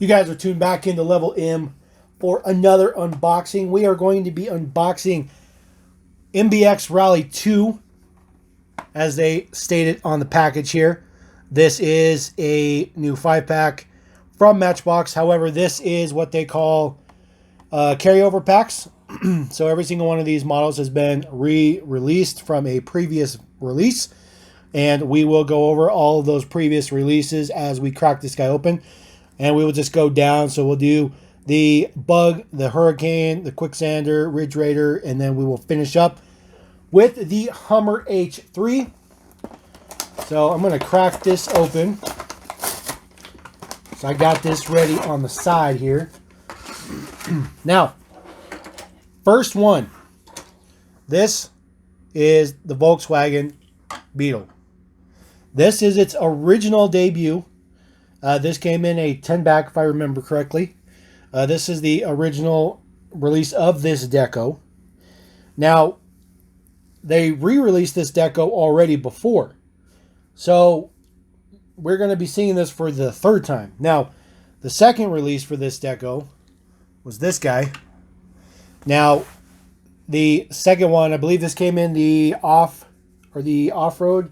You guys are tuned back into Level M for another unboxing. We are going to be unboxing MBX Rally II, as they stated on the package here. This is a new 5-pack from Matchbox. However, this is what they call carryover packs. So every single one of these models has been re-released from a previous release. And we will go over all of those previous releases as we crack this guy open. And we will just go down. So we'll do the Bug, the Hurricane, the Quicksander, Ridge Raider, and then we will finish up with the Hummer H3. So I'm going to crack this open. So I got this ready on the side here. Now, first one. This is the Volkswagen Beetle. This is its original debut. This came in a 10-back, if I remember correctly. This is the original release of this deco. Now, they re-released this deco already before. So, we're going to be seeing this for the third time. Now, the second release for this deco was this guy. Now, the second one, I believe this came in the off-road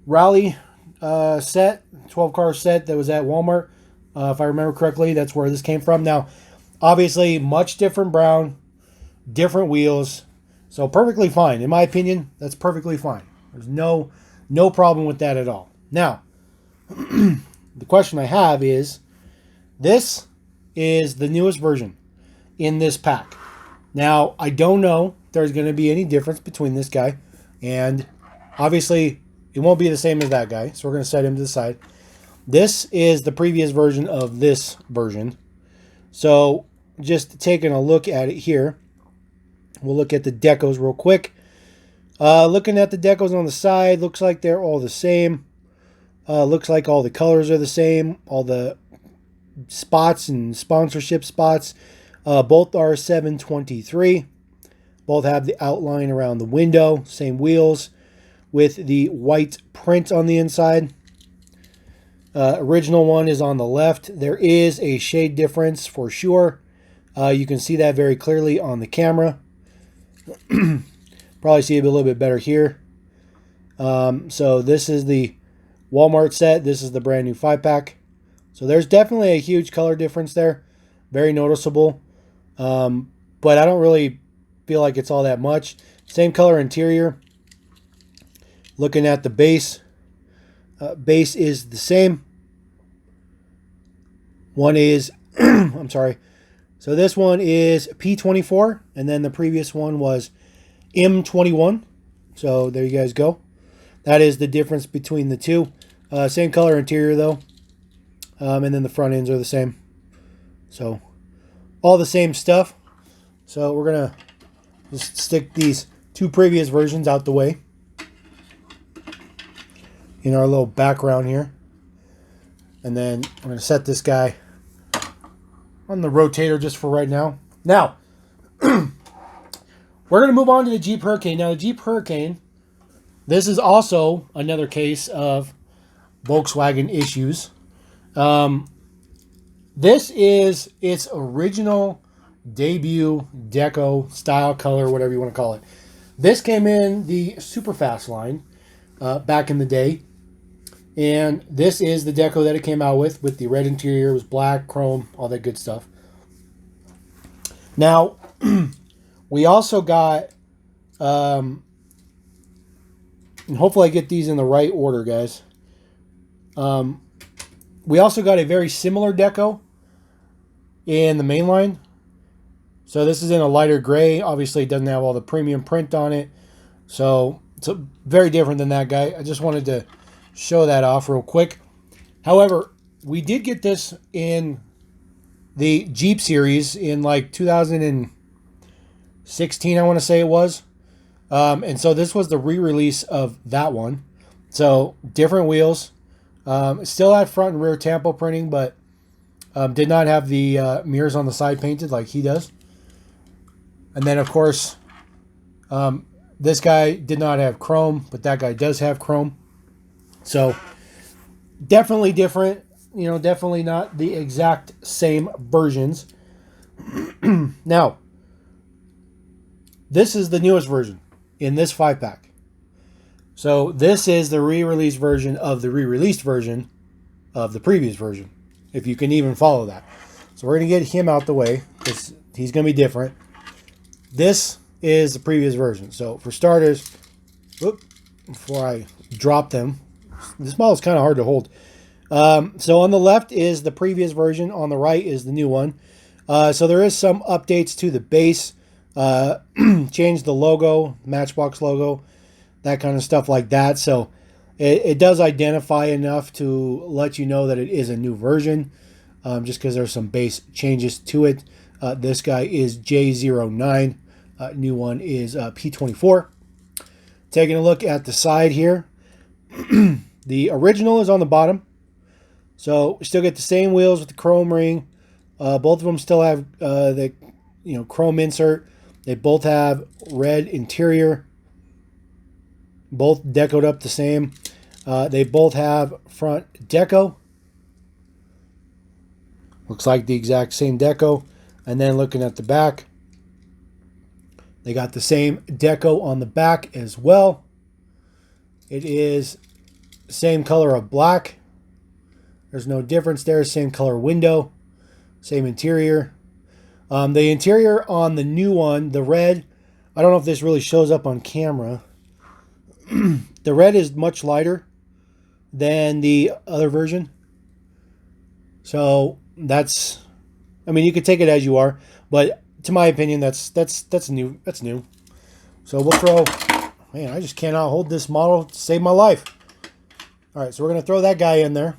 rally set, 12-car set that was at Walmart. If I remember correctly, that's where this came from. Now, obviously, much different brown, different wheels. So, perfectly fine. In my opinion, that's perfectly fine. There's no problem with that at all. Now, the question I have is, this is the newest version in this pack. Now, I don't know if there's going to be any difference between this guy, and obviously, it won't be the same as that guy, so we're going to set him to the side. This is the previous version of this version. So, just taking a look at it here, we'll look at the decos real quick. Looking at the decos on the side, looks like they're all the same. Looks like all the colors are the same. All the spots and sponsorship spots. Both are 723. Both have the outline around the window. Same wheels with the white print on the inside. Original one is on the left. There is a shade difference for sure. You can see that very clearly on the camera. Probably see it a little bit better here. So this is the Walmart set. This is the brand new 5-pack. So there's definitely a huge color difference there. Very noticeable. But I don't really feel like it's all that much. Same color interior. Looking at the base. Base is the same. One is, I'm sorry. So this one is P24. And then the previous one was M21. So there you guys go. That is the difference between the two. Same color interior though. And then the front ends are the same. So all the same stuff. So we're going to just stick these two previous versions out the way in our little background here. And then I'm going to set this guy on the rotator just for right now. Now, we're going to move on to the Jeep Hurricane. Now, the Jeep Hurricane, this is also another case of Volkswagen issues. This is its original debut deco style, color, whatever you want to call it. This came in the Superfast line back in the day. And this is the deco that it came out with the red interior. It was black, chrome, all that good stuff. Now, we also got, and hopefully I get these in the right order, guys. We also got a very similar deco in the main line. So this is in a lighter gray. Obviously, it doesn't have all the premium print on it. So it's very different than that guy. I just wanted to show that off real quick. However, we did get this in the Jeep series in like 2016, I want to say it was. And so this was the re-release of that one. So different wheels. Still had front and rear tampo printing, but did not have the mirrors on the side painted like he does. And then, of course, this guy did not have chrome, but that guy does have chrome. So definitely different. you know, definitely not the exact same versions. Now, this is the newest version in this 5-pack. So this is the re-release version of the re-released version of the previous version, if you can even follow that. So we're going to get him out the way because he's going to be different. This is the previous version. So for starters, before I drop them, this model is kind of hard to hold. So on the left is the previous version. On the right is the new one. So there is some updates to the base. Changed the logo, Matchbox logo, that kind of stuff like that. So it does identify enough to let you know that it is a new version, just because there's some base changes to it. This guy is J09. New one is P24. Taking a look at the side here. The original is on the bottom. So we still get the same wheels with the chrome ring. Both of them still have the chrome insert. They both have red interior. Both decoed up the same. They both have front deco. Looks like the exact same deco. And then looking at the back, they got the same deco on the back as well. It is the same color of black. There's no difference there. Same color window. Same interior. The interior on the new one, the red, I don't know if this really shows up on camera. The red is much lighter than the other version. So that's, I mean, you could take it as you are, but to my opinion, that's new. That's new. So we'll throw, man, I just cannot hold this model to save my life. All right, so we're going to throw that guy in there.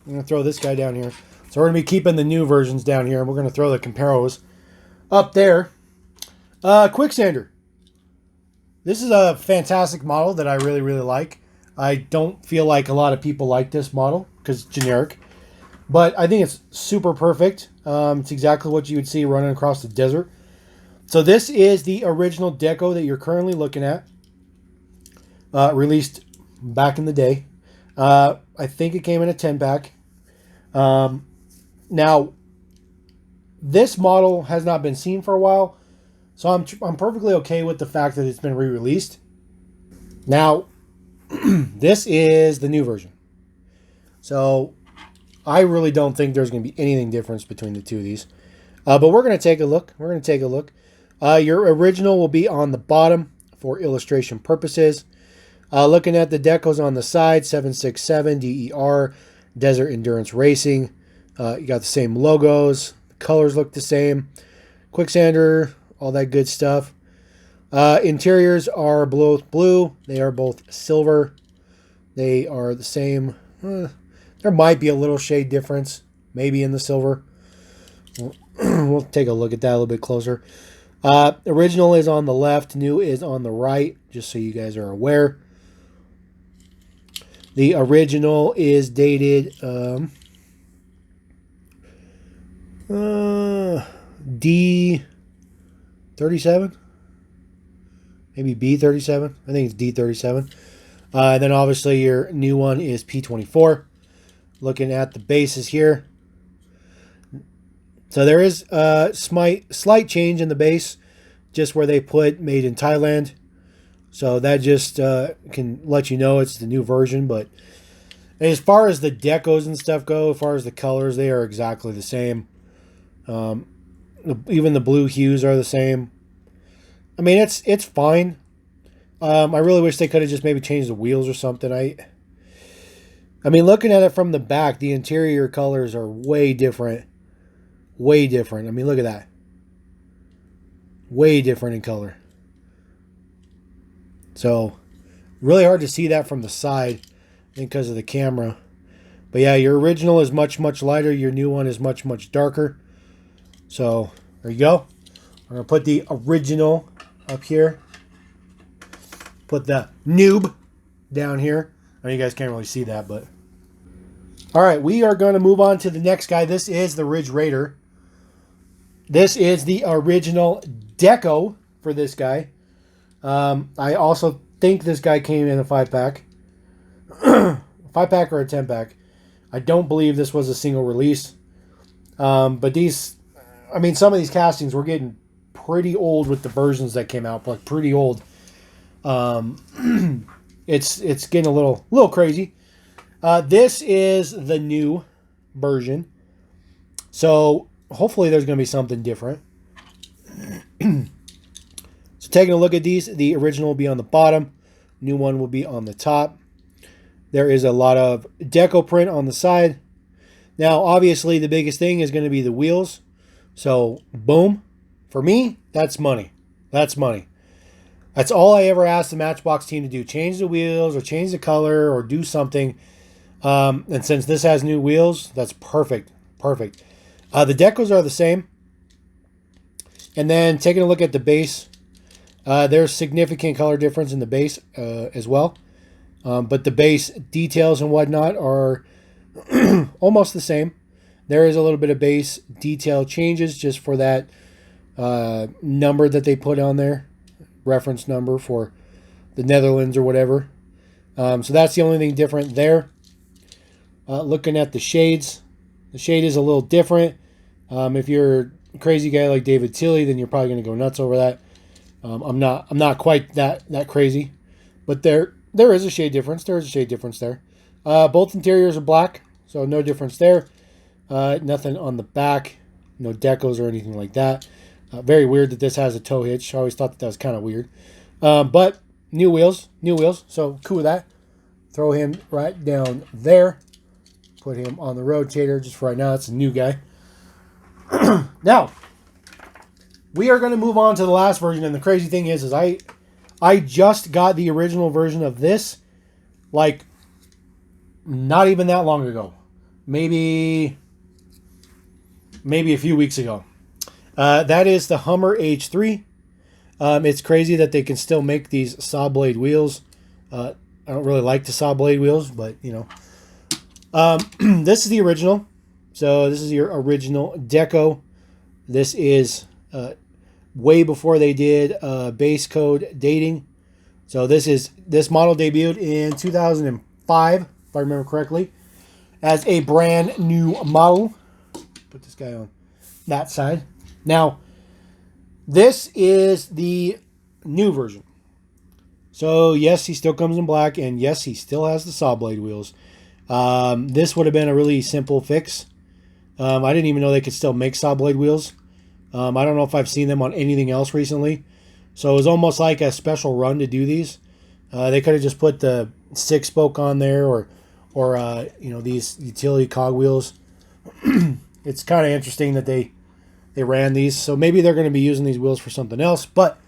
I'm going to throw this guy down here. So we're going to be keeping the new versions down here, and we're going to throw the Comparos up there. Quicksander. This is a fantastic model that I really, really like. I don't feel like a lot of people like this model because it's generic. But I think it's super perfect. It's exactly what you would see running across the desert. So this is the original deco that you're currently looking at. Released back in the day. I think it came in a 10-pack. Now, this model has not been seen for a while, so I'm perfectly okay with the fact that it's been re-released. Now, this is the new version. So, I really don't think there's going to be anything difference between the two of these. But we're going to take a look. Your original will be on the bottom for illustration purposes. Looking at the decos on the side, 767, DER, Desert Endurance Racing. You got the same logos. The colors look the same. Quicksander, all that good stuff. Interiors are both blue. They are both silver. They are the same. There might be a little shade difference, maybe in the silver. We'll take a look at that a little bit closer. Original is on the left. New is on the right, just so you guys are aware. The original is dated D37, maybe B37. I think it's D37. And then obviously your new one is P24. Looking at the bases here, so there is a slight change in the base, just where they put "Made in Thailand." So that just can let you know it's the new version. But as far as the decos and stuff go, as far as the colors, they are exactly the same. Even the blue hues are the same. I mean, it's fine. I really wish they could have just maybe changed the wheels or something. I mean, looking at it from the back, the interior colors are way different. Way different. I mean, look at that. Way different in color. So, really hard to see that from the side because of the camera. But yeah, your original is much, much lighter. Your new one is much, much darker. So, there you go. We're going to put the original up here. Put the noob down here. I know you guys can't really see that, but... Alright, we are going to move on to the next guy. This is the Ridge Raider. This is the original deco for this guy. I also think this guy came in a 5-pack. 5-pack or a 10-pack. I don't believe this was a single release. But these, I mean, some of these castings were getting pretty old with the versions that came out, like pretty old. It's getting a little crazy. This is the new version, so hopefully there's going to be something different. So taking a look at these, the original will be on the bottom, new one will be on the top. There is a lot of deco print on the side. Now, obviously, the biggest thing is going to be the wheels. So, boom. For me, that's money. That's money. That's all I ever asked the Matchbox team to do. Change the wheels or change the color or do something. And since this has new wheels, that's perfect. Perfect. The decos are the same. And then taking a look at the base, there's significant color difference in the base as well. But the base details and whatnot are almost the same. There is a little bit of base detail changes just for that number that they put on there, reference number for the Netherlands or whatever. So that's the only thing different there. Looking at the shades, the shade is a little different. If you're a crazy guy like David Tilley, then you're probably going to go nuts over that. I'm not quite that crazy, but there is a shade difference. There is a shade difference there. Both interiors are black, so no difference there. Nothing on the back, no decos or anything like that. Very weird that this has a tow hitch. I always thought that was kind of weird. But new wheels, so cool with that. Throw him right down there. Put him on the rotator just for right now. It's a new guy. Now, we are going to move on to the last version, and the crazy thing is I just got the original version of this, like, not even that long ago. Maybe a few weeks ago. That is the Hummer H3. It's crazy that they can still make these saw blade wheels. I don't really like the saw blade wheels, but, you know. This is the original. So this is your original deco. This is way before they did base code dating. So this model debuted in 2005, if I remember correctly, as a brand new model. Put this guy on that side. Now, this is the new version. So yes, he still comes in black, and yes, he still has the saw blade wheels. This would have been a really simple fix. I didn't even know they could still make saw blade wheels. I don't know if I've seen them on anything else recently. So it was almost like a special run to do these. They could have just put the 6-spoke on there, or you know, these utility cog wheels. It's kind of interesting that they ran these. So maybe they're going to be using these wheels for something else. But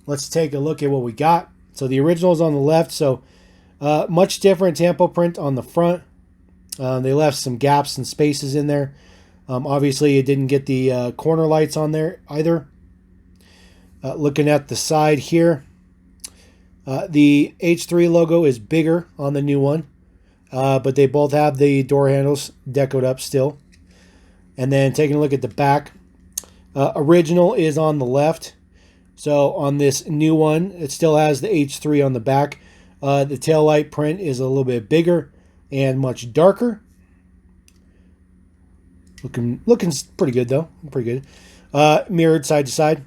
let's take a look at what we got. So the original is on the left. So much different tempo print on the front. They left some gaps and spaces in there. Obviously, it didn't get the corner lights on there either. Looking at the side here, the H3 logo is bigger on the new one, but they both have the door handles decoed up still. And then taking a look at the back, original is on the left. So on this new one, it still has the H3 on the back. The taillight print is a little bit bigger and much darker. Looking pretty good though. Pretty good. Mirrored side to side.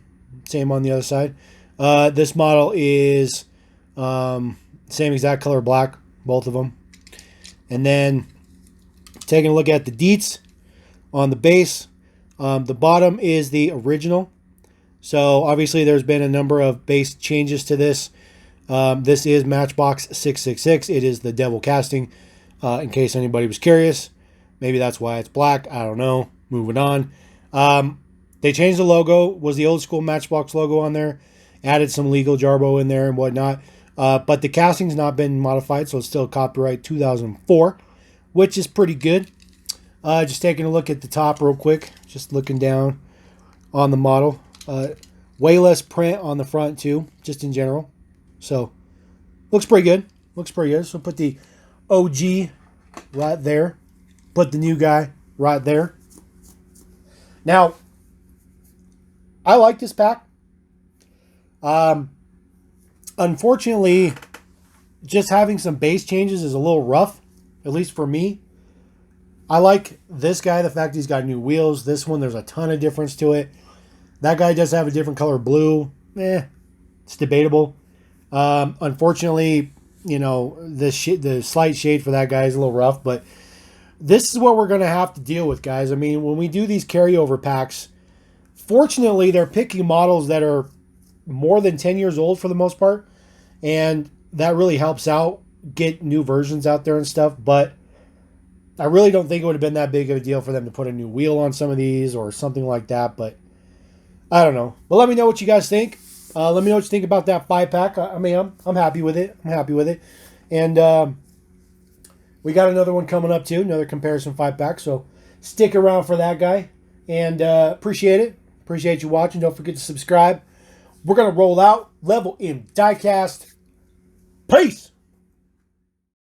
Same on the other side. This model is same exact color black, both of them. And then taking a look at the deets on the base. The bottom is the original. So obviously there's been a number of base changes to this. This is Matchbox 666. It is the devil casting, in case anybody was curious. Maybe that's why it's black. I don't know. Moving on. They changed the logo. Was the old school Matchbox logo on there. Added some legal jarbo in there and whatnot. But the casting's not been modified, so it's still copyright 2004, which is pretty good. Just taking a look at the top real quick. Just looking down on the model. Way less print on the front too, just in general. So, looks pretty good. Looks pretty good. So put the OG right there. Put the new guy right there. Now, I like this pack. Unfortunately, just having some base changes is a little rough, at least for me. I like this guy, the fact he's got new wheels. This one, there's a ton of difference to it. That guy does have a different color blue. It's debatable. Unfortunately, you know, the slight shade for that guy is a little rough, but this is what we're going to have to deal with, guys. I mean, when we do these carryover packs, fortunately, they're picking models that are more than 10 years old for the most part, and that really helps out get new versions out there and stuff, but I really don't think it would have been that big of a deal for them to put a new wheel on some of these or something like that, but I don't know. But let me know what you guys think. Let me know what you think about that 5-pack. I mean, I'm happy with it. I'm happy with it. And we got another one coming up too, another comparison 5-pack, so stick around for that, guy. And appreciate it. Appreciate you watching. Don't forget to subscribe. We're going to roll out Level M Diecast. Peace!